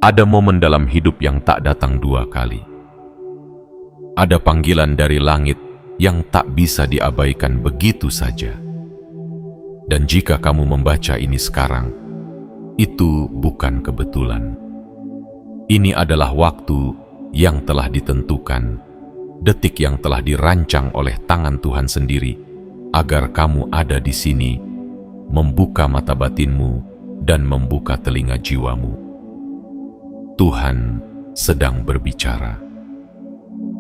Ada momen dalam hidup yang tak datang dua kali. Ada panggilan dari langit yang tak bisa diabaikan begitu saja. Dan jika kamu membaca ini sekarang, itu bukan kebetulan. Ini adalah waktu yang telah ditentukan, detik yang telah dirancang oleh tangan Tuhan sendiri, agar kamu ada di sini, membuka mata batinmu dan membuka telinga jiwamu. Tuhan sedang berbicara.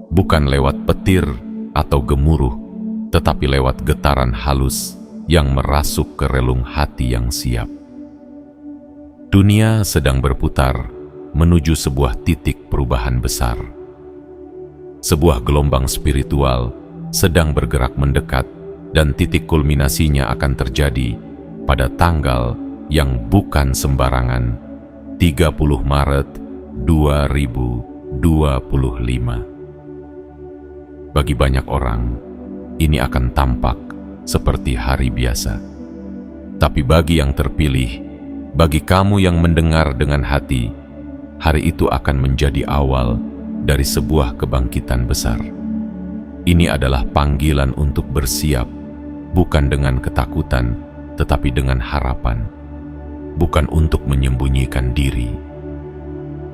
Bukan lewat petir atau gemuruh, tetapi lewat getaran halus yang merasuk ke relung hati yang siap. Dunia sedang berputar menuju sebuah titik perubahan besar. Sebuah gelombang spiritual sedang bergerak mendekat, dan titik kulminasinya akan terjadi pada tanggal yang bukan sembarangan, 30 Maret 2025. Bagi banyak orang, ini akan tampak seperti hari biasa. Tapi bagi yang terpilih, bagi kamu yang mendengar dengan hati, hari itu akan menjadi awal dari sebuah kebangkitan besar. Ini adalah panggilan untuk bersiap, bukan dengan ketakutan, tetapi dengan harapan. Bukan untuk menyembunyikan diri,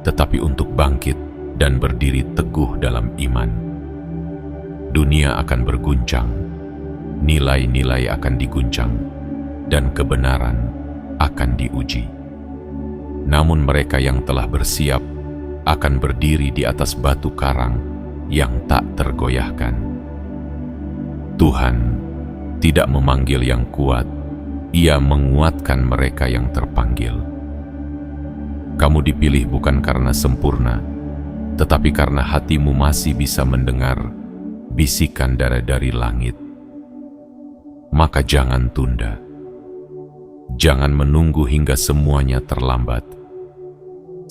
tetapi untuk bangkit dan berdiri teguh dalam iman. Dunia akan berguncang, nilai-nilai akan diguncang, dan kebenaran akan diuji. Namun mereka yang telah bersiap akan berdiri di atas batu karang yang tak tergoyahkan. Tuhan tidak memanggil yang kuat, Ia menguatkan mereka yang terpanggil. Kamu dipilih bukan karena sempurna, tetapi karena hatimu masih bisa mendengar bisikan dari langit. Maka jangan tunda. Jangan menunggu hingga semuanya terlambat.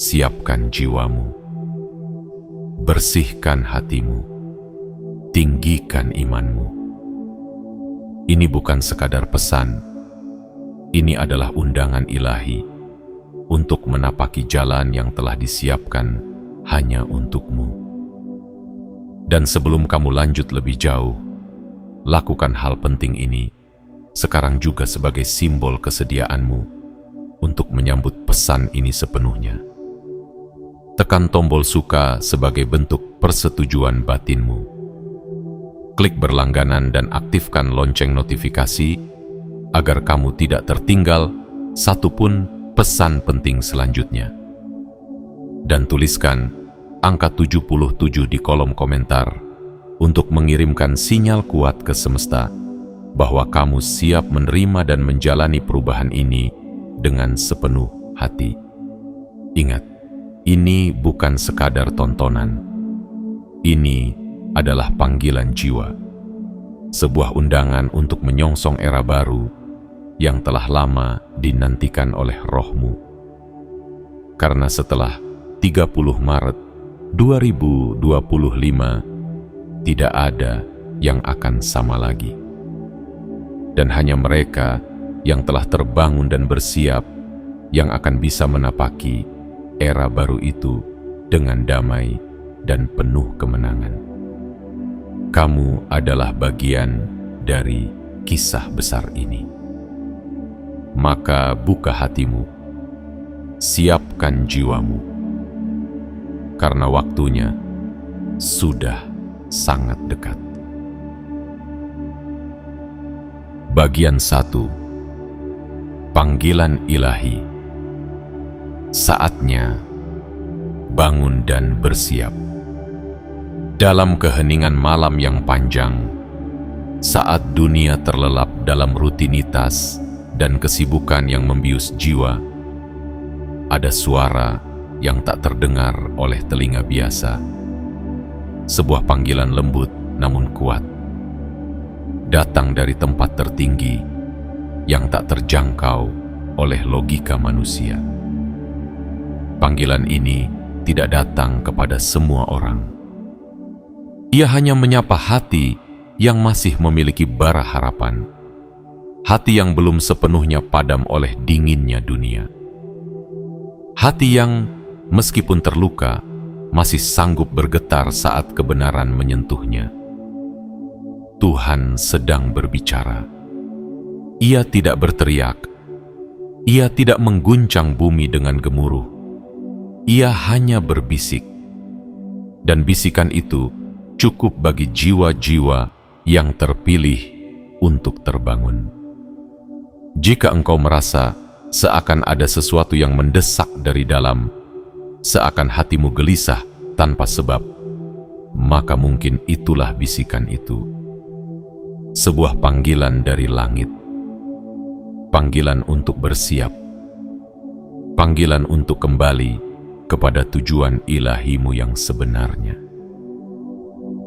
Siapkan jiwamu. Bersihkan hatimu. Tinggikan imanmu. Ini bukan sekadar pesan. Ini adalah undangan ilahi untuk menapaki jalan yang telah disiapkan hanya untukmu. Dan sebelum kamu lanjut lebih jauh, lakukan hal penting ini sekarang juga sebagai simbol kesediaanmu untuk menyambut pesan ini sepenuhnya. Tekan tombol suka sebagai bentuk persetujuan batinmu. Klik berlangganan dan aktifkan lonceng notifikasi agar kamu tidak tertinggal satupun pesan penting selanjutnya. Dan tuliskan angka 77 di kolom komentar untuk mengirimkan sinyal kuat ke semesta bahwa kamu siap menerima dan menjalani perubahan ini dengan sepenuh hati. Ingat, ini bukan sekadar tontonan. Ini adalah panggilan jiwa. Sebuah undangan untuk menyongsong era baru yang telah lama dinantikan oleh rohmu. Karena setelah 30 Maret 2025, tidak ada yang akan sama lagi. Dan hanya mereka yang telah terbangun dan bersiap yang akan bisa menapaki era baru itu dengan damai dan penuh kemenangan. Kamu adalah bagian dari kisah besar ini. Maka buka hatimu, siapkan jiwamu, karena waktunya sudah sangat dekat. Bagian 1. Panggilan ilahi. Saatnya bangun dan bersiap. Dalam keheningan malam yang panjang, saat dunia terlelap dalam rutinitas dan kesibukan yang membius jiwa, ada suara yang tak terdengar oleh telinga biasa. Sebuah panggilan lembut namun kuat, datang dari tempat tertinggi yang tak terjangkau oleh logika manusia. Panggilan ini tidak datang kepada semua orang. Ia hanya menyapa hati yang masih memiliki bara harapan, hati yang belum sepenuhnya padam oleh dinginnya dunia, hati yang meskipun terluka, masih sanggup bergetar saat kebenaran menyentuhnya. Tuhan sedang berbicara. Ia tidak berteriak. Ia tidak mengguncang bumi dengan gemuruh. Ia hanya berbisik. Dan bisikan itu cukup bagi jiwa-jiwa yang terpilih untuk terbangun. Jika engkau merasa seakan ada sesuatu yang mendesak dari dalam, seakan hatimu gelisah tanpa sebab, maka mungkin itulah bisikan itu. Sebuah panggilan dari langit. Panggilan untuk bersiap. Panggilan untuk kembali kepada tujuan ilahimu yang sebenarnya.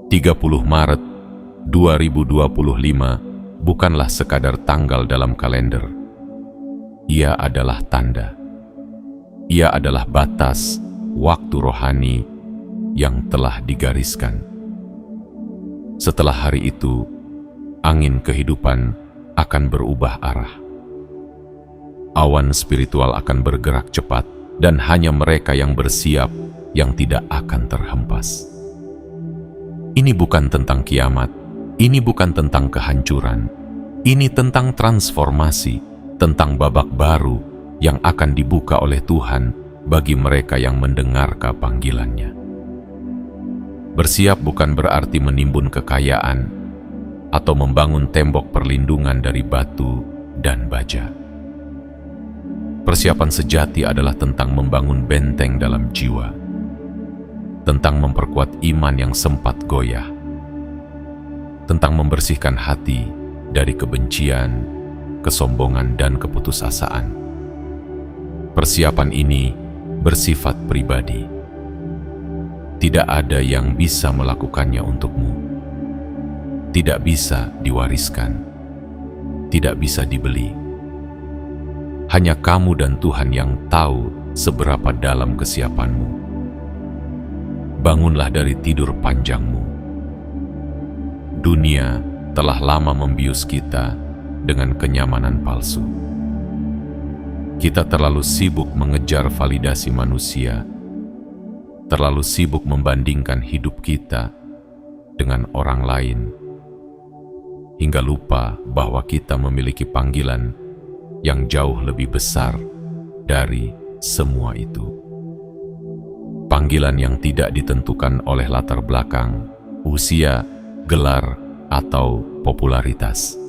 30 Maret 2025 bukanlah sekadar tanggal dalam kalender. Ia adalah tanda. Ia adalah batas waktu rohani yang telah digariskan. Setelah hari itu, angin kehidupan akan berubah arah. Awan spiritual akan bergerak cepat, dan hanya mereka yang bersiap yang tidak akan terhempas. Ini bukan tentang kiamat, ini bukan tentang kehancuran, ini tentang transformasi, tentang babak baru yang akan dibuka oleh Tuhan bagi mereka yang mendengarkan panggilannya. Bersiap bukan berarti menimbun kekayaan atau membangun tembok perlindungan dari batu dan baja. Persiapan sejati adalah tentang membangun benteng dalam jiwa, tentang memperkuat iman yang sempat goyah, tentang membersihkan hati dari kebencian, kesombongan, dan keputusasaan. Persiapan ini bersifat pribadi. Tidak ada yang bisa melakukannya untukmu. Tidak bisa diwariskan. Tidak bisa dibeli. Hanya kamu dan Tuhan yang tahu seberapa dalam kesiapanmu. Bangunlah dari tidur panjangmu. Dunia telah lama membius kita dengan kenyamanan palsu. Kita terlalu sibuk mengejar validasi manusia, terlalu sibuk membandingkan hidup kita dengan orang lain, hingga lupa bahwa kita memiliki panggilan yang jauh lebih besar dari semua itu. Panggilan yang tidak ditentukan oleh latar belakang, usia, gelar, atau popularitas,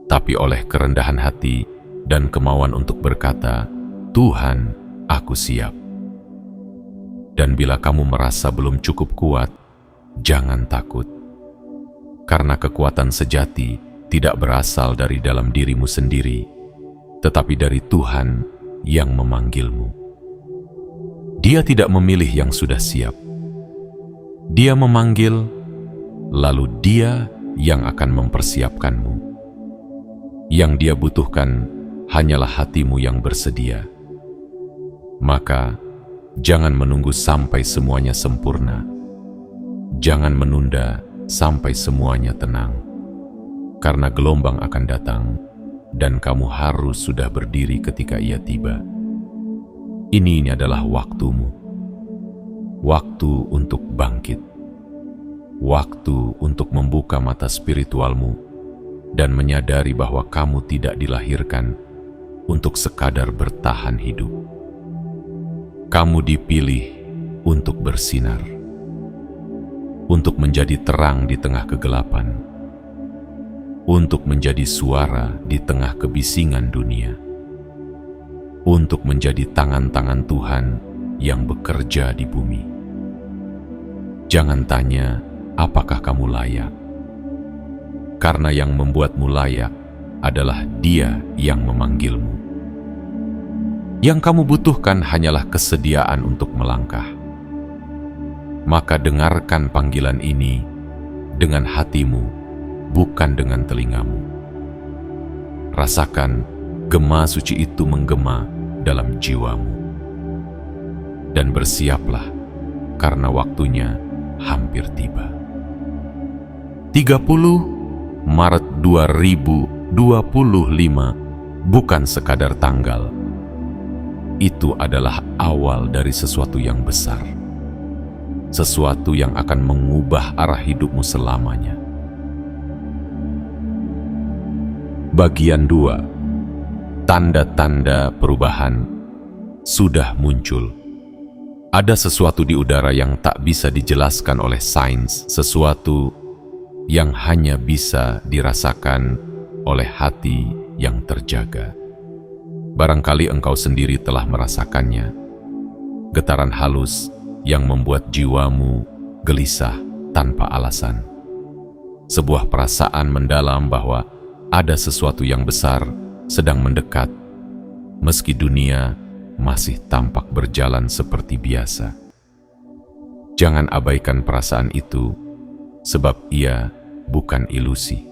tapi oleh kerendahan hati dan kemauan untuk berkata, "Tuhan, aku siap." Dan bila kamu merasa belum cukup kuat, jangan takut. Karena kekuatan sejati tidak berasal dari dalam dirimu sendiri, tetapi dari Tuhan yang memanggilmu. Dia tidak memilih yang sudah siap. Dia memanggil, lalu Dia yang akan mempersiapkanmu. Yang Dia butuhkan hanyalah hatimu yang bersedia. Maka, jangan menunggu sampai semuanya sempurna. Jangan menunda sampai semuanya tenang. Karena gelombang akan datang, dan kamu harus sudah berdiri ketika ia tiba. Ini adalah waktumu. Waktu untuk bangkit. Waktu untuk membuka mata spiritualmu dan menyadari bahwa kamu tidak dilahirkan untuk sekadar bertahan hidup. Kamu dipilih untuk bersinar, untuk menjadi terang di tengah kegelapan, untuk menjadi suara di tengah kebisingan dunia, untuk menjadi tangan-tangan Tuhan yang bekerja di bumi. Jangan tanya, apakah kamu layak? Karena yang membuatmu layak adalah Dia yang memanggilmu. Yang kamu butuhkan hanyalah kesediaan untuk melangkah. Maka dengarkan panggilan ini dengan hatimu, bukan dengan telingamu. Rasakan gema suci itu menggema dalam jiwamu. Dan bersiaplah, karena waktunya hampir tiba. 30 Maret 2025 bukan sekadar tanggal. itu adalah awal dari sesuatu yang besar. Sesuatu yang akan mengubah arah hidupmu selamanya. Bagian 2. Tanda-tanda perubahan sudah muncul. Ada sesuatu di udara yang tak bisa dijelaskan oleh sains, sesuatu yang hanya bisa dirasakan oleh hati yang terjaga. Barangkali engkau sendiri telah merasakannya. Getaran halus yang membuat jiwamu gelisah tanpa alasan. Sebuah perasaan mendalam bahwa ada sesuatu yang besar sedang mendekat, meski dunia masih tampak berjalan seperti biasa. Jangan abaikan perasaan itu, sebab ia bukan ilusi.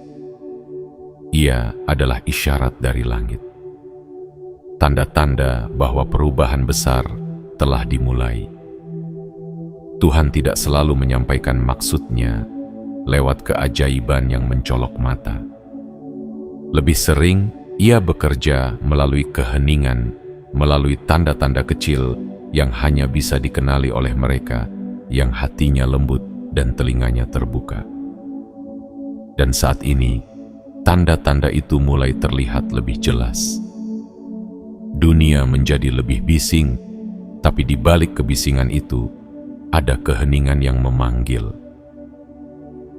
Ia adalah isyarat dari langit. Tanda-tanda bahwa perubahan besar telah dimulai. Tuhan tidak selalu menyampaikan maksudnya lewat keajaiban yang mencolok mata. Lebih sering, ia bekerja melalui keheningan, melalui tanda-tanda kecil yang hanya bisa dikenali oleh mereka yang hatinya lembut dan telinganya terbuka. Dan saat ini, tanda-tanda itu mulai terlihat lebih jelas. Dunia menjadi lebih bising, tapi di balik kebisingan itu, ada keheningan yang memanggil.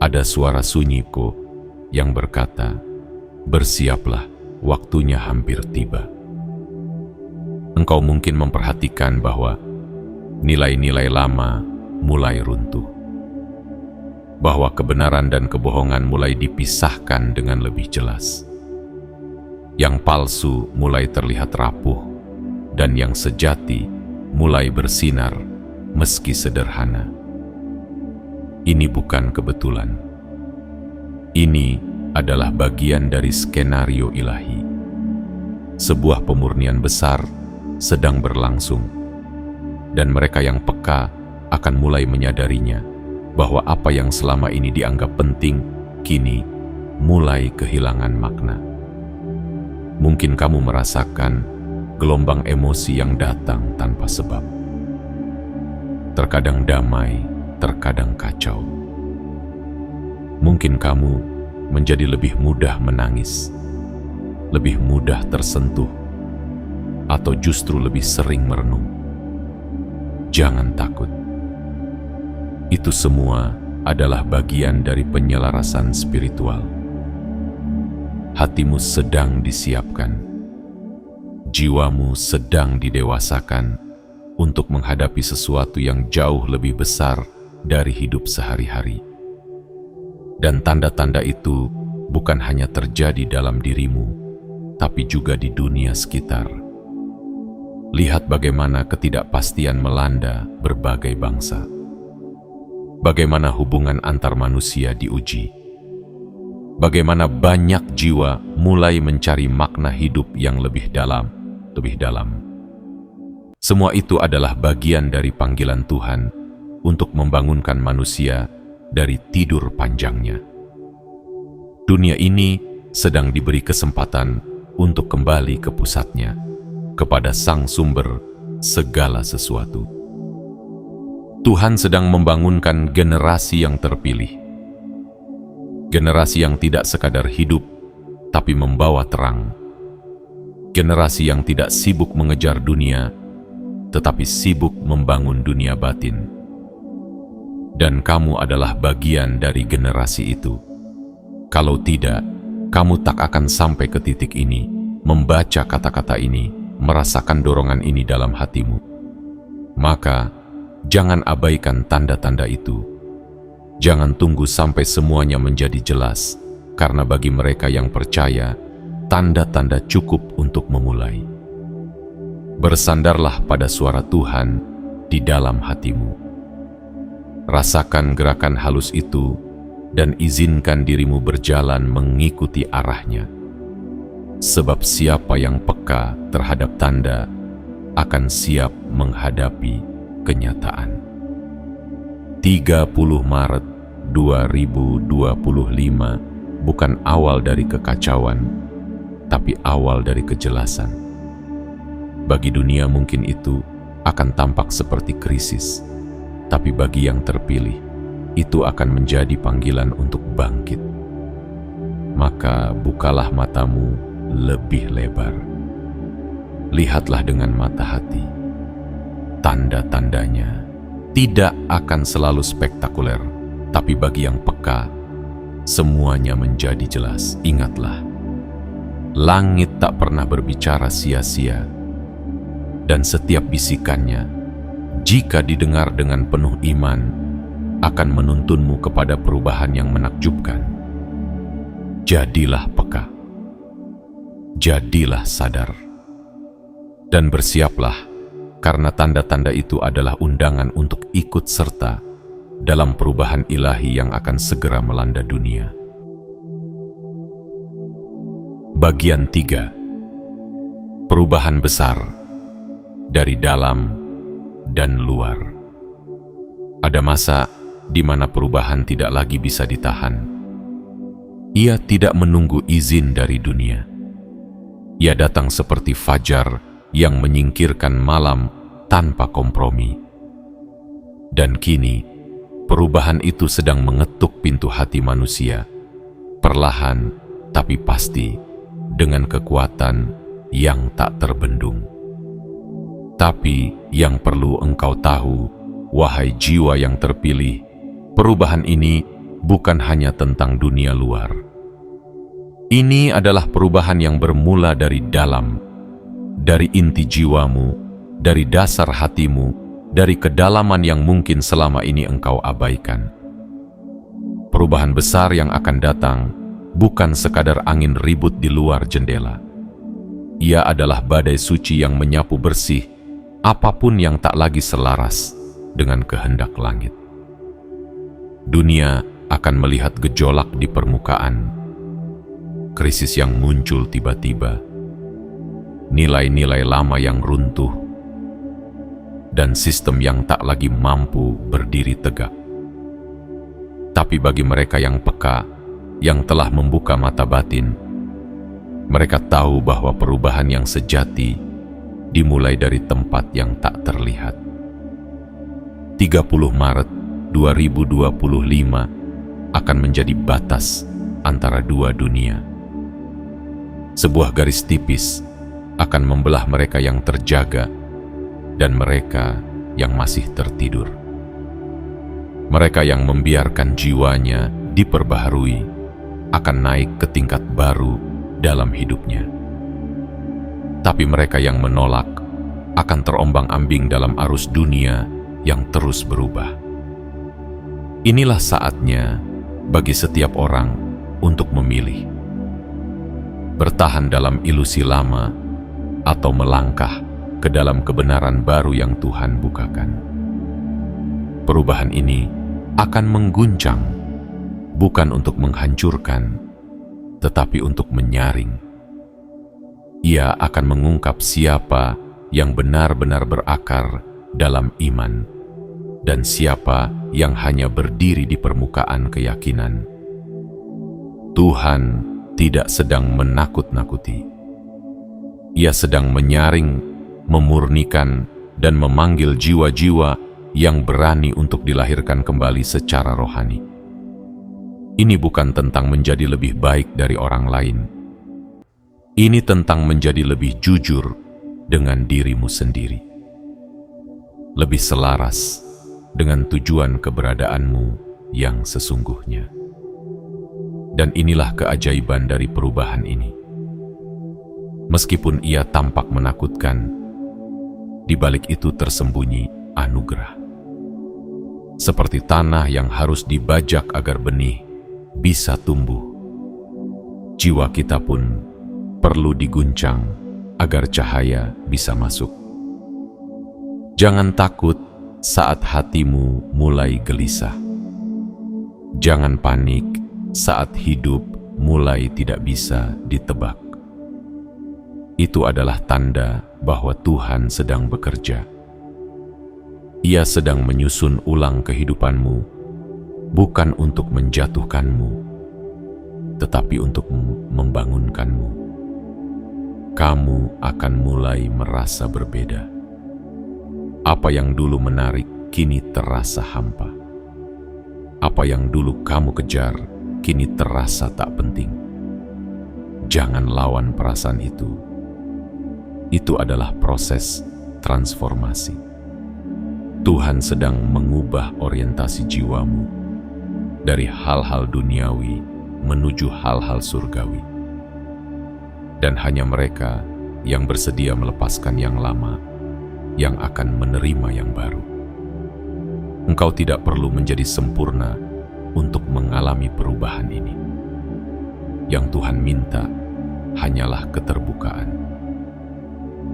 Ada suara sunyiku yang berkata, "Bersiaplah, waktunya hampir tiba." Engkau mungkin memperhatikan bahwa nilai-nilai lama mulai runtuh, bahwa kebenaran dan kebohongan mulai dipisahkan dengan lebih jelas. Yang palsu mulai terlihat rapuh, dan yang sejati mulai bersinar meski sederhana. Ini bukan kebetulan. Ini adalah bagian dari skenario ilahi. Sebuah pemurnian besar sedang berlangsung, dan mereka yang peka akan mulai menyadarinya bahwa apa yang selama ini dianggap penting kini mulai kehilangan makna. Mungkin kamu merasakan gelombang emosi yang datang tanpa sebab. Terkadang damai, terkadang kacau. Mungkin kamu menjadi lebih mudah menangis, lebih mudah tersentuh, atau justru lebih sering merenung. Jangan takut. Itu semua adalah bagian dari penyelarasan spiritual. Hatimu sedang disiapkan. Jiwamu sedang didewasakan untuk menghadapi sesuatu yang jauh lebih besar dari hidup sehari-hari. Dan tanda-tanda itu bukan hanya terjadi dalam dirimu, tapi juga di dunia sekitar. Lihat bagaimana ketidakpastian melanda berbagai bangsa. Bagaimana hubungan antar manusia diuji. Bagaimana banyak jiwa mulai mencari makna hidup yang lebih dalam. Semua itu adalah bagian dari panggilan Tuhan untuk membangunkan manusia dari tidur panjangnya. Dunia ini sedang diberi kesempatan untuk kembali ke pusatnya, kepada Sang Sumber segala sesuatu. Tuhan sedang membangunkan generasi yang terpilih. Generasi yang tidak sekadar hidup, tapi membawa terang. Generasi yang tidak sibuk mengejar dunia, tetapi sibuk membangun dunia batin. Dan kamu adalah bagian dari generasi itu. Kalau tidak, kamu tak akan sampai ke titik ini, membaca kata-kata ini, merasakan dorongan ini dalam hatimu. Maka, jangan abaikan tanda-tanda itu. Jangan tunggu sampai semuanya menjadi jelas, karena bagi mereka yang percaya, tanda-tanda cukup untuk memulai. Bersandarlah pada suara Tuhan di dalam hatimu. Rasakan gerakan halus itu dan izinkan dirimu berjalan mengikuti arahnya. Sebab siapa yang peka terhadap tanda akan siap menghadapi kenyataan. 30 Maret 2025 bukan awal dari kekacauan, tapi awal dari kejelasan. Bagi dunia mungkin itu akan tampak seperti krisis, tapi bagi yang terpilih, itu akan menjadi panggilan untuk bangkit. Maka bukalah matamu lebih lebar. Lihatlah dengan mata hati. Tanda-tandanya tidak akan selalu spektakuler, tapi bagi yang peka, semuanya menjadi jelas. Ingatlah, langit tak pernah berbicara sia-sia, dan setiap bisikannya, jika didengar dengan penuh iman, akan menuntunmu kepada perubahan yang menakjubkan. Jadilah peka, jadilah sadar, dan bersiaplah, karena tanda-tanda itu adalah undangan untuk ikut serta dalam perubahan ilahi yang akan segera melanda dunia. Bagian 3. Perubahan besar dari dalam dan luar. Ada masa di mana perubahan tidak lagi bisa ditahan. Ia tidak menunggu izin dari dunia. Ia datang seperti fajar yang menyingkirkan malam tanpa kompromi. Dan kini, perubahan itu sedang mengetuk pintu hati manusia, perlahan tapi pasti, dengan kekuatan yang tak terbendung. Tapi yang perlu engkau tahu, wahai jiwa yang terpilih, perubahan ini bukan hanya tentang dunia luar. Ini adalah perubahan yang bermula dari dalam, dari inti jiwamu, dari dasar hatimu, dari kedalaman yang mungkin selama ini engkau abaikan. Perubahan besar yang akan datang bukan sekadar angin ribut di luar jendela. Ia adalah badai suci yang menyapu bersih apapun yang tak lagi selaras dengan kehendak langit. Dunia akan melihat gejolak di permukaan, krisis yang muncul tiba-tiba, nilai-nilai lama yang runtuh, dan sistem yang tak lagi mampu berdiri tegak. Tapi bagi mereka yang peka, yang telah membuka mata batin, mereka tahu bahwa perubahan yang sejati dimulai dari tempat yang tak terlihat. 30 Maret 2025 akan menjadi batas antara dua dunia. Sebuah garis tipis akan membelah mereka yang terjaga dan mereka yang masih tertidur. Mereka yang membiarkan jiwanya diperbaharui akan naik ke tingkat baru dalam hidupnya. Tapi mereka yang menolak akan terombang-ambing dalam arus dunia yang terus berubah. Inilah saatnya bagi setiap orang untuk memilih. Bertahan dalam ilusi lama atau melangkah ke dalam kebenaran baru yang Tuhan bukakan. Perubahan ini akan mengguncang, bukan untuk menghancurkan, tetapi untuk menyaring. Ia akan mengungkap siapa yang benar-benar berakar dalam iman dan siapa yang hanya berdiri di permukaan keyakinan. Tuhan tidak sedang menakut-nakuti. Ia sedang menyaring, memurnikan, dan memanggil jiwa-jiwa yang berani untuk dilahirkan kembali secara rohani. Ini bukan tentang menjadi lebih baik dari orang lain. Ini tentang menjadi lebih jujur dengan dirimu sendiri. Lebih selaras dengan tujuan keberadaanmu yang sesungguhnya. Dan inilah keajaiban dari perubahan ini. Meskipun ia tampak menakutkan, di balik itu tersembunyi anugerah. Seperti tanah yang harus dibajak agar benih bisa tumbuh, jiwa kita pun perlu diguncang agar cahaya bisa masuk. Jangan takut saat hatimu mulai gelisah. Jangan panik saat hidup mulai tidak bisa ditebak. Itu adalah tanda bahwa Tuhan sedang bekerja. Ia sedang menyusun ulang kehidupanmu, bukan untuk menjatuhkanmu, tetapi untuk membangunkanmu. kamu akan mulai merasa berbeda. Apa yang dulu menarik kini terasa hampa. Apa yang dulu kamu kejar kini terasa tak penting. Jangan lawan perasaan itu. Itu adalah proses transformasi. Tuhan sedang mengubah orientasi jiwamu dari hal-hal duniawi menuju hal-hal surgawi. Dan hanya mereka yang bersedia melepaskan yang lama yang akan menerima yang baru. Engkau tidak perlu menjadi sempurna untuk mengalami perubahan ini. Yang Tuhan minta hanyalah keterbukaan.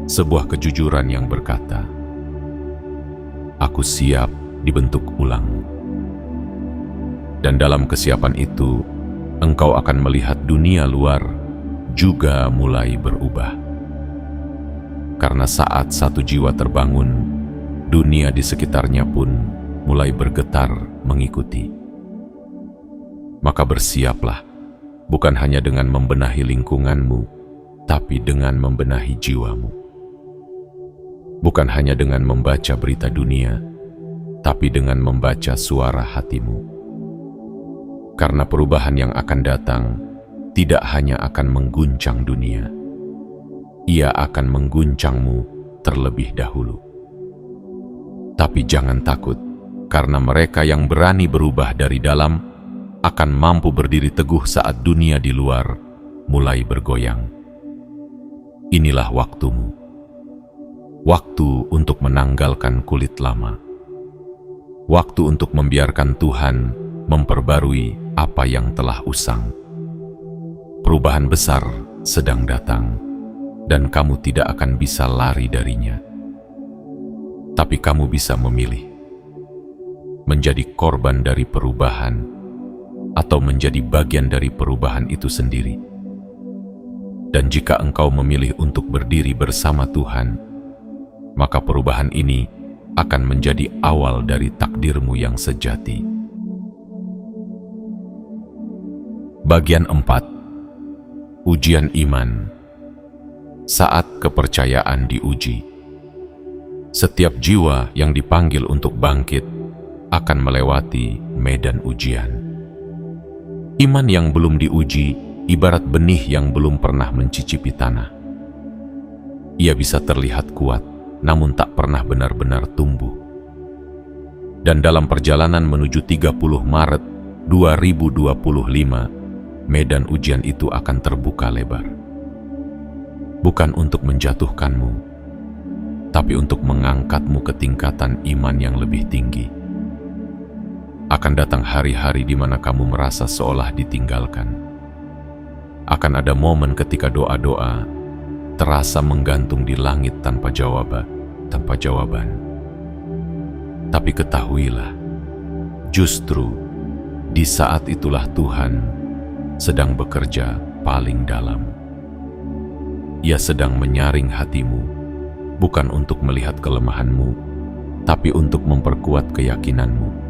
Sebuah kejujuran yang berkata, "Aku siap dibentuk ulang." Dan dalam kesiapan itu, engkau akan melihat dunia luar juga mulai berubah. Karena saat satu jiwa terbangun, dunia di sekitarnya pun mulai bergetar mengikuti. Maka bersiaplah, bukan hanya dengan membenahi lingkunganmu, tapi dengan membenahi jiwamu. Bukan hanya dengan membaca berita dunia, tapi dengan membaca suara hatimu. Karena perubahan yang akan datang tidak hanya akan mengguncang dunia, ia akan mengguncangmu terlebih dahulu. Tapi jangan takut, karena mereka yang berani berubah dari dalam akan mampu berdiri teguh saat dunia di luar mulai bergoyang. Inilah waktumu. Waktu untuk menanggalkan kulit lama. Waktu untuk membiarkan Tuhan memperbarui apa yang telah usang. Perubahan besar sedang datang, dan kamu tidak akan bisa lari darinya. Tapi kamu bisa memilih menjadi korban dari perubahan atau menjadi bagian dari perubahan itu sendiri. Dan jika engkau memilih untuk berdiri bersama Tuhan, maka perubahan ini akan menjadi awal dari takdirmu yang sejati. Bagian 4. Ujian iman. Saat kepercayaan diuji. Setiap jiwa yang dipanggil untuk bangkit akan melewati medan ujian. Iman yang belum diuji ibarat benih yang belum pernah mencicipi tanah. Ia bisa terlihat kuat, namun tak pernah benar-benar tumbuh. Dan dalam perjalanan menuju 30 Maret 2025, medan ujian itu akan terbuka lebar. Bukan untuk menjatuhkanmu, tapi untuk mengangkatmu ke tingkatan iman yang lebih tinggi. Akan datang hari-hari di mana kamu merasa seolah ditinggalkan. Akan ada momen ketika doa-doa terasa menggantung di langit tanpa jawaban. Tapi ketahuilah, justru di saat itulah Tuhan sedang bekerja paling dalam. Ia sedang menyaring hatimu, bukan untuk melihat kelemahanmu, tapi untuk memperkuat keyakinanmu.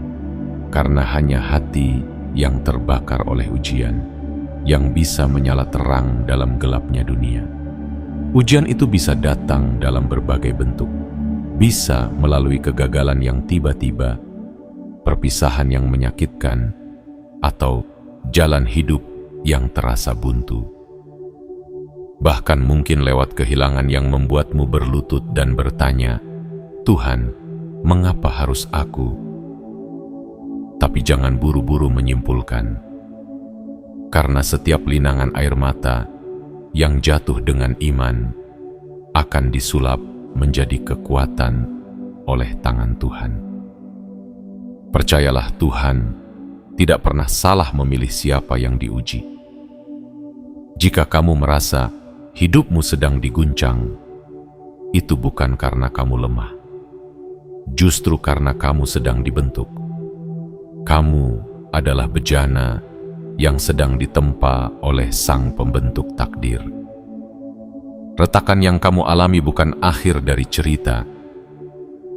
Karena hanya hati yang terbakar oleh ujian yang bisa menyala terang dalam gelapnya dunia. Ujian itu bisa datang dalam berbagai bentuk, bisa melalui kegagalan yang tiba-tiba, perpisahan yang menyakitkan, atau jalan hidup yang terasa buntu. Bahkan mungkin lewat kehilangan yang membuatmu berlutut dan bertanya, "Tuhan, mengapa harus aku?" Tapi jangan buru-buru menyimpulkan, karena setiap linangan air mata yang jatuh dengan iman akan disulap menjadi kekuatan oleh tangan Tuhan. Percayalah, Tuhan tidak pernah salah memilih siapa yang diuji. Jika kamu merasa hidupmu sedang diguncang, itu bukan karena kamu lemah, justru karena kamu sedang dibentuk. Kamu adalah bejana yang sedang ditempa oleh Sang Pembentuk takdir. Retakan yang kamu alami bukan akhir dari cerita,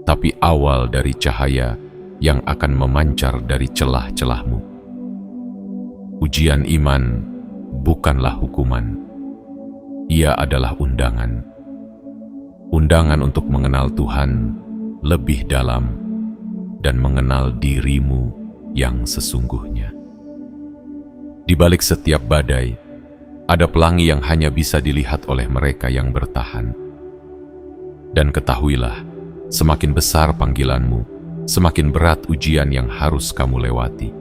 tapi awal dari cahaya yang akan memancar dari celah-celahmu. Ujian iman bukanlah hukuman, Ia adalah undangan. Undangan untuk mengenal Tuhan lebih dalam dan mengenal dirimu yang sesungguhnya. Di balik setiap badai, ada pelangi yang hanya bisa dilihat oleh mereka yang bertahan. Dan ketahuilah, semakin besar panggilanmu, semakin berat ujian yang harus kamu lewati.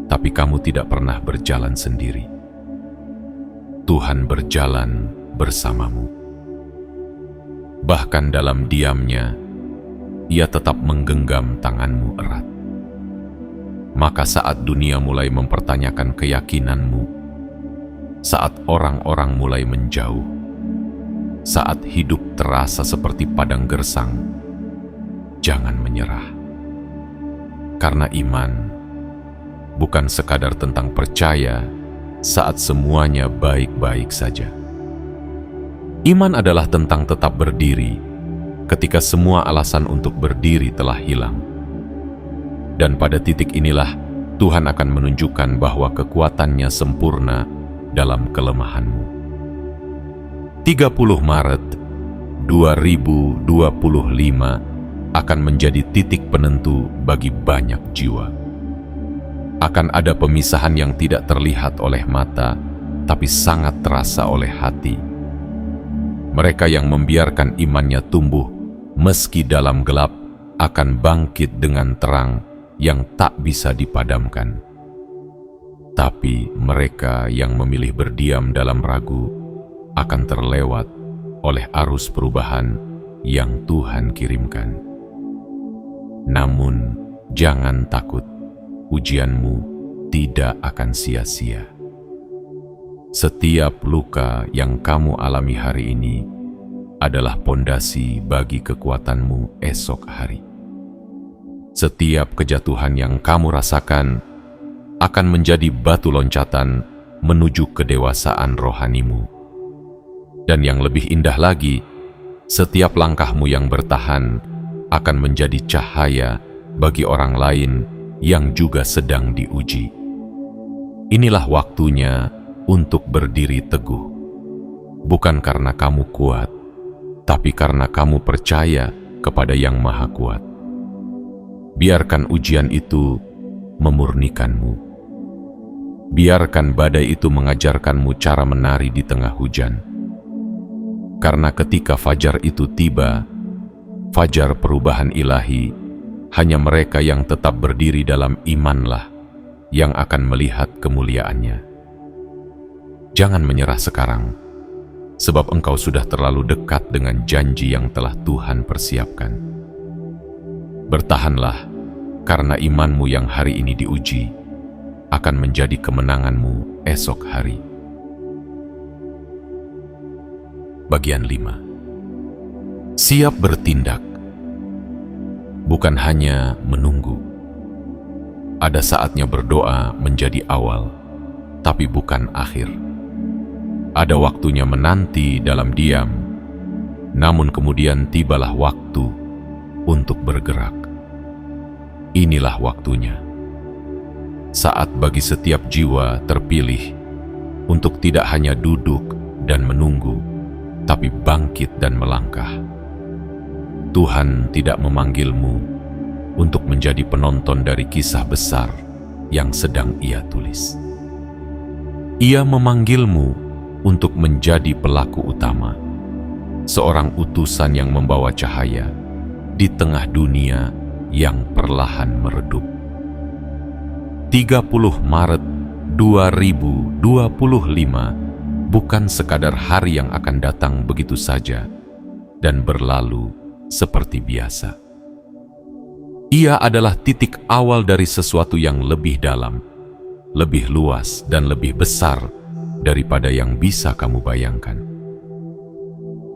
Tapi kamu tidak pernah berjalan sendiri. Tuhan berjalan bersamamu. Bahkan dalam diamnya, Ia tetap menggenggam tanganmu erat. Maka saat dunia mulai mempertanyakan keyakinanmu, saat orang-orang mulai menjauh, saat hidup terasa seperti padang gersang, jangan menyerah. Karena iman bukan sekadar tentang percaya saat semuanya baik-baik saja. Iman adalah tentang tetap berdiri ketika semua alasan untuk berdiri telah hilang. Dan pada titik inilah Tuhan akan menunjukkan bahwa kekuatannya sempurna dalam kelemahanmu. 30 Maret 2025 akan menjadi titik penentu bagi banyak jiwa. Akan ada pemisahan yang tidak terlihat oleh mata, tapi sangat terasa oleh hati. Mereka yang membiarkan imannya tumbuh, meski dalam gelap, akan bangkit dengan terang yang tak bisa dipadamkan. Tapi mereka yang memilih berdiam dalam ragu, akan terlewat oleh arus perubahan yang Tuhan kirimkan. Namun, jangan takut, ujianmu tidak akan sia-sia. Setiap luka yang kamu alami hari ini adalah pondasi bagi kekuatanmu esok hari. Setiap kejatuhan yang kamu rasakan akan menjadi batu loncatan menuju kedewasaan rohanimu. Dan yang lebih indah lagi, setiap langkahmu yang bertahan akan menjadi cahaya bagi orang lain yang juga sedang diuji. Inilah waktunya untuk berdiri teguh, bukan karena kamu kuat, tapi karena kamu percaya kepada Yang Maha Kuat. Biarkan ujian itu memurnikanmu. Biarkan badai itu mengajarkanmu cara menari di tengah hujan. Karena ketika fajar itu tiba, fajar perubahan ilahi, hanya mereka yang tetap berdiri dalam imanlah yang akan melihat kemuliaannya. Jangan menyerah sekarang, sebab engkau sudah terlalu dekat dengan janji yang telah Tuhan persiapkan. Bertahanlah, karena imanmu yang hari ini diuji akan menjadi kemenanganmu esok hari. Bagian 5. Siap bertindak, bukan hanya menunggu. Ada saatnya berdoa menjadi awal, tapi bukan akhir. Ada waktunya menanti dalam diam, namun kemudian tibalah waktu untuk bergerak. Inilah waktunya. Saat bagi setiap jiwa terpilih untuk tidak hanya duduk dan menunggu, tapi bangkit dan melangkah. Tuhan tidak memanggilmu untuk menjadi penonton dari kisah besar yang sedang Ia tulis. Ia memanggilmu untuk menjadi pelaku utama, seorang utusan yang membawa cahaya di tengah dunia yang perlahan meredup. 30 Maret 2025 bukan sekadar hari yang akan datang begitu saja dan berlalu seperti biasa. Ia adalah titik awal dari sesuatu yang lebih dalam, lebih luas dan lebih besar daripada yang bisa kamu bayangkan.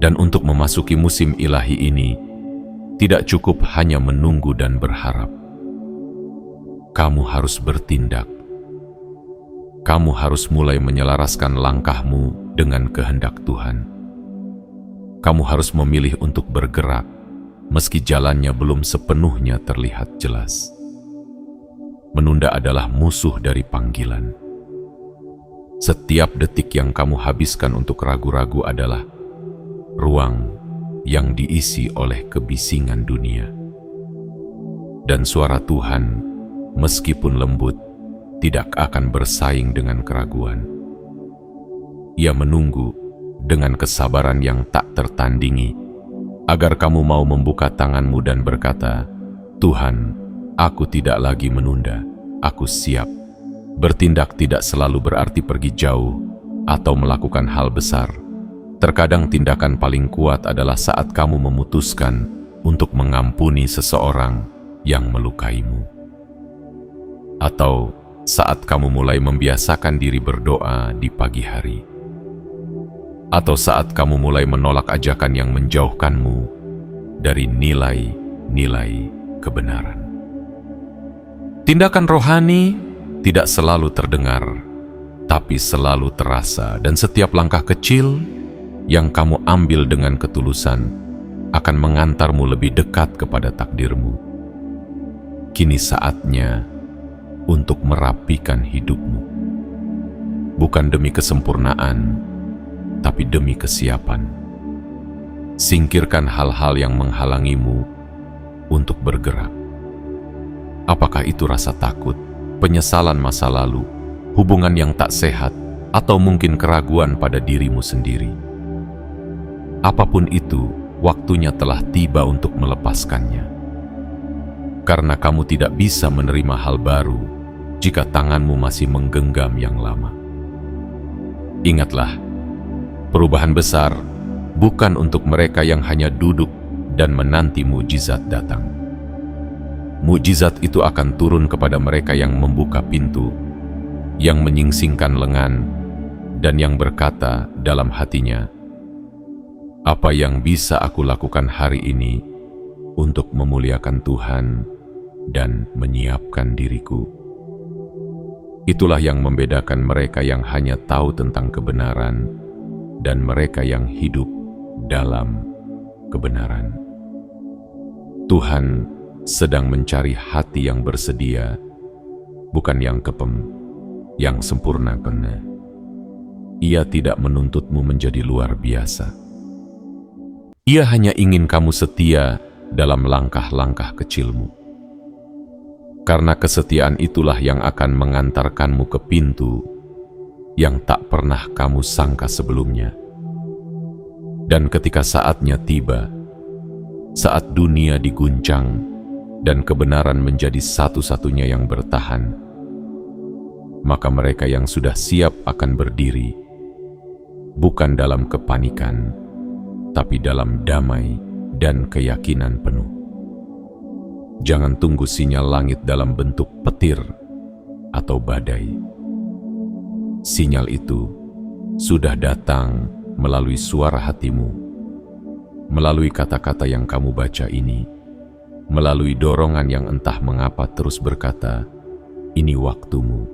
Dan untuk memasuki musim ilahi ini, tidak cukup hanya menunggu dan berharap. Kamu harus bertindak. Kamu harus mulai menyelaraskan langkahmu dengan kehendak Tuhan. Kamu harus memilih untuk bergerak, meski jalannya belum sepenuhnya terlihat jelas. Menunda adalah musuh dari panggilan. Setiap detik yang kamu habiskan untuk ragu-ragu adalah ruang yang diisi oleh kebisingan dunia. Dan suara Tuhan, meskipun lembut, tidak akan bersaing dengan keraguan. Ia menunggu dengan kesabaran yang tak tertandingi, agar kamu mau membuka tanganmu dan berkata, "Tuhan, aku tidak lagi menunda, aku siap." Bertindak tidak selalu berarti pergi jauh atau melakukan hal besar. Terkadang tindakan paling kuat adalah saat kamu memutuskan untuk mengampuni seseorang yang melukaimu. Atau saat kamu mulai membiasakan diri berdoa di pagi hari. Atau saat kamu mulai menolak ajakan yang menjauhkanmu dari nilai-nilai kebenaran. Tindakan rohani tidak selalu terdengar, tapi selalu terasa, dan setiap langkah kecil yang kamu ambil dengan ketulusan akan mengantarmu lebih dekat kepada takdirmu. Kini saatnya untuk merapikan hidupmu, bukan demi kesempurnaan, tapi demi kesiapan. Singkirkan hal-hal yang menghalangimu untuk bergerak. Apakah itu rasa takut, penyesalan masa lalu, hubungan yang tak sehat, atau mungkin keraguan pada dirimu sendiri? Apapun itu, waktunya telah tiba untuk melepaskannya. Karena kamu tidak bisa menerima hal baru jika tanganmu masih menggenggam yang lama. Ingatlah, perubahan besar bukan untuk mereka yang hanya duduk dan menanti mukjizat datang. Mukjizat itu akan turun kepada mereka yang membuka pintu, yang menyingsingkan lengan, dan yang berkata dalam hatinya, "Apa yang bisa aku lakukan hari ini untuk memuliakan Tuhan dan menyiapkan diriku?" Itulah yang membedakan mereka yang hanya tahu tentang kebenaran dan mereka yang hidup dalam kebenaran. Tuhan sedang mencari hati yang bersedia, bukan yang kepem, yang sempurna kena. Ia tidak menuntutmu menjadi luar biasa. Ia hanya ingin kamu setia dalam langkah-langkah kecilmu. Karena kesetiaan itulah yang akan mengantarkanmu ke pintu yang tak pernah kamu sangka sebelumnya. Dan ketika saatnya tiba, saat dunia diguncang dan kebenaran menjadi satu-satunya yang bertahan, maka mereka yang sudah siap akan berdiri, bukan dalam kepanikan, tapi dalam damai dan keyakinan penuh. Jangan tunggu sinyal langit dalam bentuk petir atau badai. Sinyal itu sudah datang melalui suara hatimu, melalui kata-kata yang kamu baca ini, melalui dorongan yang entah mengapa terus berkata, "Ini waktumu."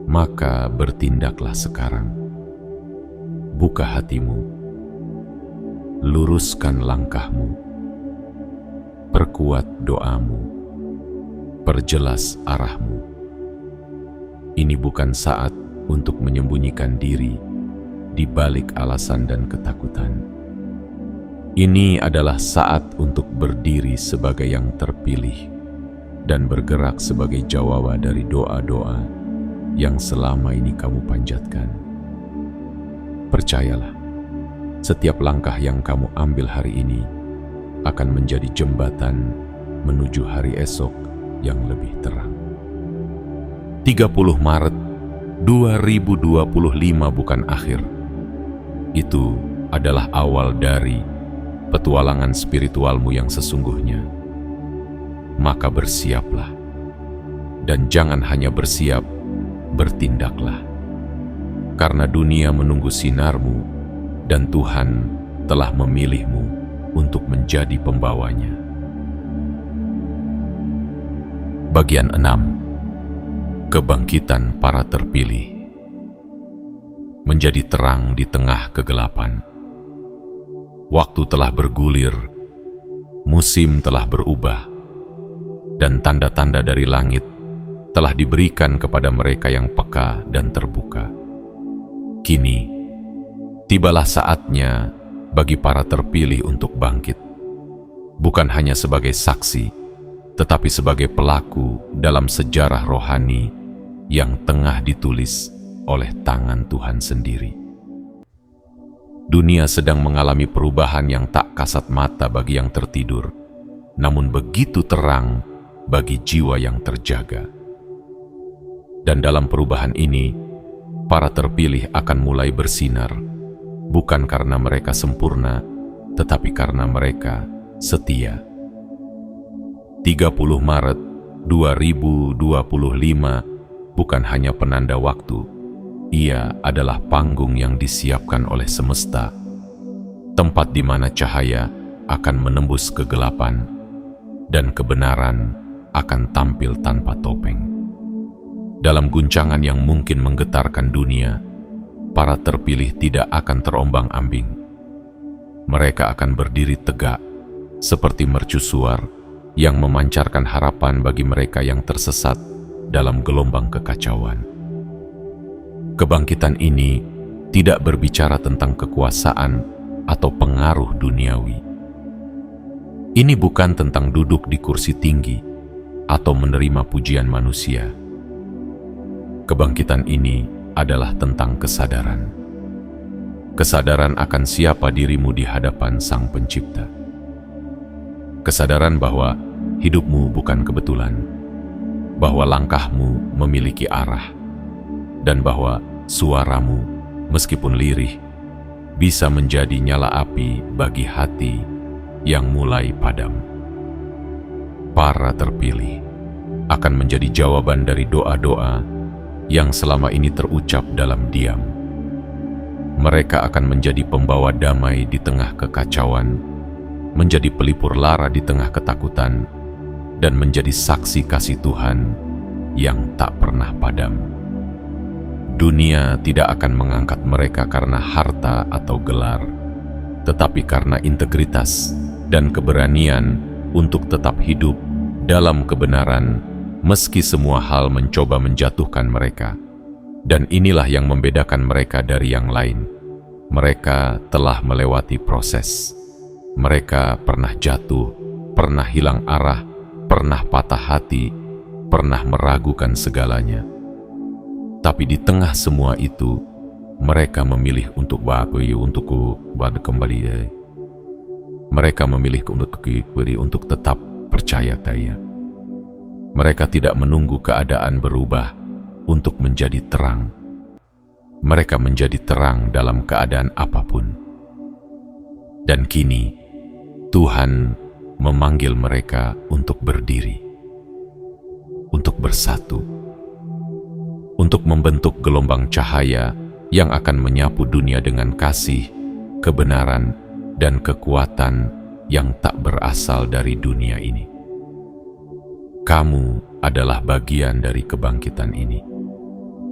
Maka bertindaklah sekarang. Buka hatimu, luruskan langkahmu, perkuat doamu, perjelas arahmu. Ini bukan saat untuk menyembunyikan diri di balik alasan dan ketakutan. Ini adalah saat untuk berdiri sebagai yang terpilih dan bergerak sebagai jawaban dari doa-doa yang selama ini kamu panjatkan. Percayalah, setiap langkah yang kamu ambil hari ini akan menjadi jembatan menuju hari esok yang lebih terang. 30 Maret 2025 bukan akhir. Itu adalah awal dari petualangan spiritualmu yang sesungguhnya. Maka bersiaplah, dan jangan hanya bersiap, bertindaklah. Karena dunia menunggu sinarmu, dan Tuhan telah memilihmu untuk menjadi pembawanya. Bagian 6. Kebangkitan para terpilih. Menjadi terang di tengah kegelapan. Waktu telah bergulir, musim telah berubah, dan tanda-tanda dari langit telah diberikan kepada mereka yang peka dan terbuka. Kini, tibalah saatnya bagi para terpilih untuk bangkit, bukan hanya sebagai saksi, tetapi sebagai pelaku dalam sejarah rohani yang tengah ditulis oleh tangan Tuhan sendiri. Dunia sedang mengalami perubahan yang tak kasat mata bagi yang tertidur, namun begitu terang bagi jiwa yang terjaga. Dan dalam perubahan ini, para terpilih akan mulai bersinar, bukan karena mereka sempurna, tetapi karena mereka setia. 30 Maret 2025 bukan hanya penanda waktu, ia adalah panggung yang disiapkan oleh semesta, tempat di mana cahaya akan menembus kegelapan dan kebenaran akan tampil tanpa topeng. Dalam guncangan yang mungkin menggetarkan dunia, para terpilih tidak akan terombang-ambing. Mereka akan berdiri tegak seperti mercusuar yang memancarkan harapan bagi mereka yang tersesat dalam gelombang kekacauan. Kebangkitan ini tidak berbicara tentang kekuasaan atau pengaruh duniawi. Ini bukan tentang duduk di kursi tinggi atau menerima pujian manusia. Kebangkitan ini adalah tentang kesadaran. Kesadaran akan siapa dirimu di hadapan Sang Pencipta. Kesadaran bahwa hidupmu bukan kebetulan, bahwa langkahmu memiliki arah, dan bahwa suaramu, meskipun lirih, bisa menjadi nyala api bagi hati yang mulai padam. Para terpilih akan menjadi jawaban dari doa-doa yang selama ini terucap dalam diam. Mereka akan menjadi pembawa damai di tengah kekacauan, menjadi pelipur lara di tengah ketakutan, dan menjadi saksi kasih Tuhan yang tak pernah padam. Dunia tidak akan mengangkat mereka karena harta atau gelar, tetapi karena integritas dan keberanian untuk tetap hidup dalam kebenaran meski semua hal mencoba menjatuhkan mereka. Dan inilah yang membedakan mereka dari yang lain. Mereka telah melewati proses. Mereka pernah jatuh, pernah hilang arah, pernah patah hati, pernah meragukan segalanya. Tapi di tengah semua itu, mereka memilih untuk kembali. Mereka memilih untuk tetap percaya daya. Mereka tidak menunggu keadaan berubah untuk menjadi terang. Mereka menjadi terang dalam keadaan apapun. Dan kini, Tuhan memanggil mereka untuk berdiri, untuk bersatu, untuk membentuk gelombang cahaya yang akan menyapu dunia dengan kasih, kebenaran, dan kekuatan yang tak berasal dari dunia ini. Kamu adalah bagian dari kebangkitan ini.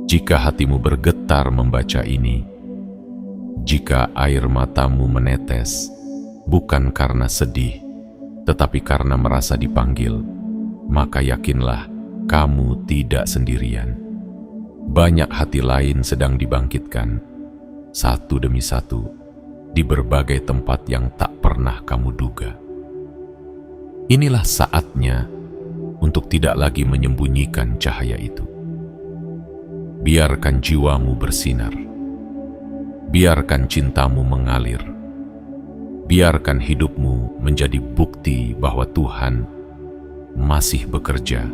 Jika hatimu bergetar membaca ini, jika air matamu menetes, bukan karena sedih, tetapi karena merasa dipanggil, maka yakinlah kamu tidak sendirian. Banyak hati lain sedang dibangkitkan, satu demi satu, di berbagai tempat yang tak pernah kamu duga. Inilah saatnya untuk tidak lagi menyembunyikan cahaya itu. Biarkan jiwamu bersinar. Biarkan cintamu mengalir. Biarkan hidupmu menjadi bukti bahwa Tuhan masih bekerja,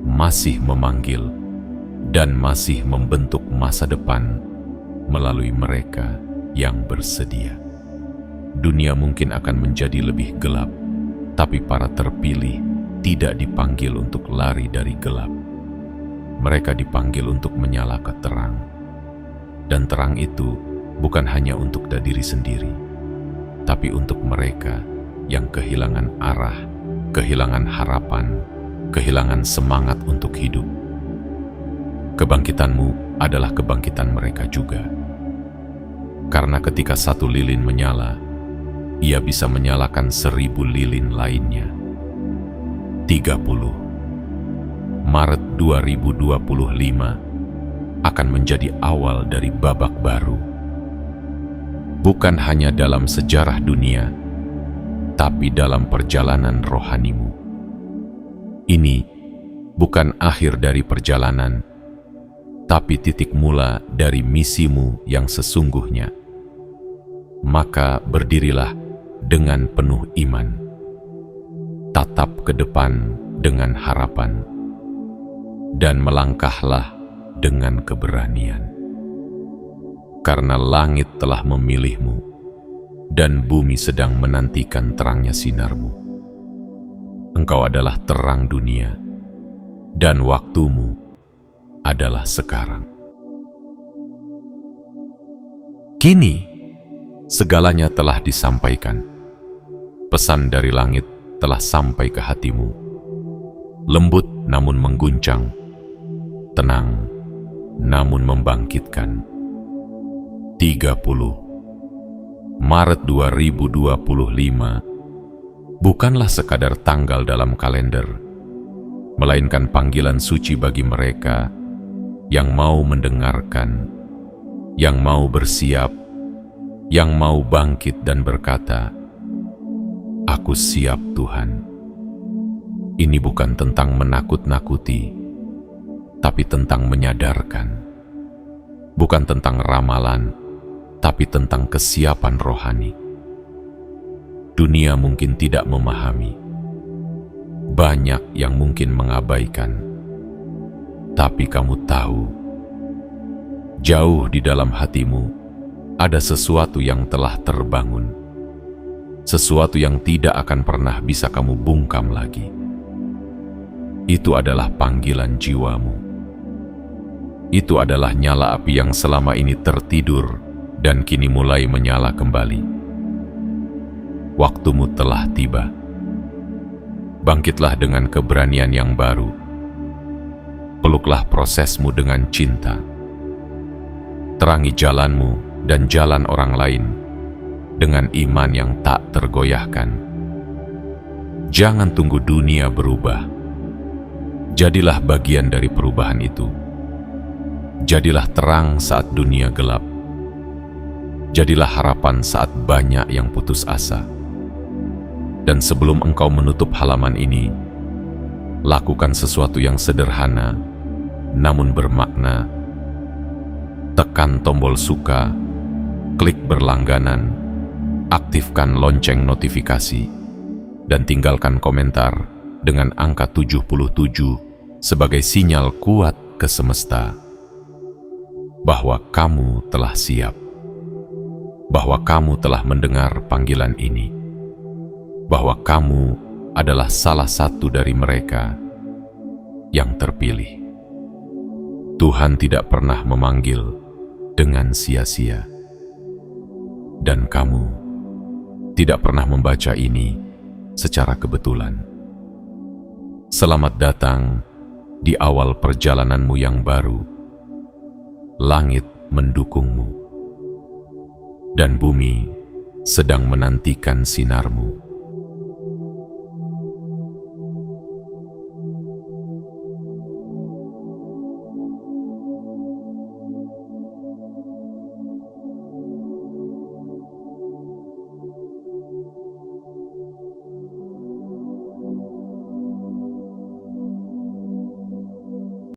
masih memanggil, dan masih membentuk masa depan melalui mereka yang bersedia. Dunia mungkin akan menjadi lebih gelap, tapi para terpilih tidak dipanggil untuk lari dari gelap. Mereka dipanggil untuk menyala ke terang. Dan terang itu bukan hanya untuk diri sendiri, tapi untuk mereka yang kehilangan arah, kehilangan harapan, kehilangan semangat untuk hidup. Kebangkitanmu adalah kebangkitan mereka juga. Karena ketika satu lilin menyala, ia bisa menyalakan 1000 lilin lainnya. 30, Maret 2025 akan menjadi awal dari babak baru. Bukan hanya dalam sejarah dunia, tapi dalam perjalanan rohanimu. Ini bukan akhir dari perjalanan, tapi titik mula dari misimu yang sesungguhnya. Maka berdirilah dengan penuh iman, tatap ke depan dengan harapan, dan melangkahlah dengan keberanian. Karena langit telah memilihmu, dan bumi sedang menantikan terangnya sinarmu. Engkau adalah terang dunia, dan waktumu adalah sekarang. Kini, segalanya telah disampaikan. Pesan dari langit telah sampai ke hatimu. Lembut namun mengguncang, tenang namun membangkitkan. 30 Maret 2025 bukanlah sekadar tanggal dalam kalender, melainkan panggilan suci bagi mereka yang mau mendengarkan, yang mau bersiap, yang mau bangkit dan berkata, "Aku siap, Tuhan." Ini bukan tentang menakut-nakuti, tapi tentang menyadarkan. Bukan tentang ramalan, tapi tentang kesiapan rohani. Dunia mungkin tidak memahami. Banyak yang mungkin mengabaikan. Tapi kamu tahu, jauh di dalam hatimu ada sesuatu yang telah terbangun. Sesuatu yang tidak akan pernah bisa kamu bungkam lagi. Itu adalah panggilan jiwamu. Itu adalah nyala api yang selama ini tertidur dan kini mulai menyala kembali. Waktumu telah tiba. Bangkitlah dengan keberanian yang baru. Peluklah prosesmu dengan cinta. Terangi jalanmu dan jalan orang lain dengan iman yang tak tergoyahkan. Jangan tunggu dunia berubah. Jadilah bagian dari perubahan itu. Jadilah terang saat dunia gelap. Jadilah harapan saat banyak yang putus asa. Dan sebelum engkau menutup halaman ini, lakukan sesuatu yang sederhana namun bermakna. Tekan tombol suka, klik berlangganan, aktifkan lonceng notifikasi, dan tinggalkan komentar dengan angka 77 sebagai sinyal kuat ke semesta bahwa kamu telah siap, bahwa kamu telah mendengar panggilan ini, bahwa kamu adalah salah satu dari mereka yang terpilih. Tuhan tidak pernah memanggil dengan sia-sia, dan kamu tidak pernah membaca ini secara kebetulan. Selamat datang di awal perjalananmu yang baru. Langit mendukungmu, dan bumi sedang menantikan sinarmu.